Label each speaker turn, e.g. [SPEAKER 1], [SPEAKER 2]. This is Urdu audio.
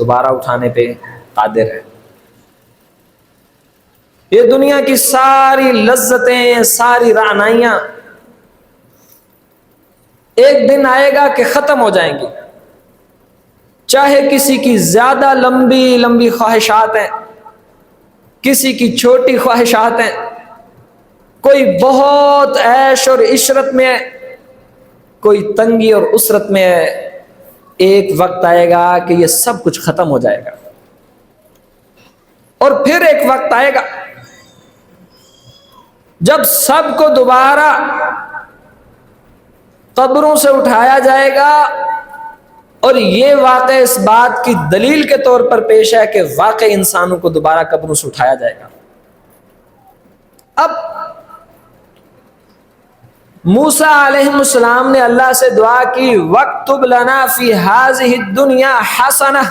[SPEAKER 1] دوبارہ اٹھانے پہ قادر ہے۔ یہ دنیا کی ساری لذتیں، ساری رعنائیاں ایک دن آئے گا کہ ختم ہو جائیں گی، چاہے کسی کی زیادہ لمبی لمبی خواہشات ہیں، کسی کی چھوٹی خواہشات ہیں، کوئی بہت عیش اور عشرت میں ہے، کوئی تنگی اور اسرت میں ہے۔ ایک وقت آئے گا کہ یہ سب کچھ ختم ہو جائے گا، اور پھر ایک وقت آئے گا جب سب کو دوبارہ قبروں سے اٹھایا جائے گا، اور یہ واقع اس بات کی دلیل کے طور پر پیش ہے کہ واقع انسانوں کو دوبارہ قبروں سے اٹھایا جائے گا۔ اب موسیٰ علیہ السلام نے اللہ سے دعا کی، وَاكْتُبْ لَنَا فِي هَذِهِ الدُّنْيَا حَسَنَةً،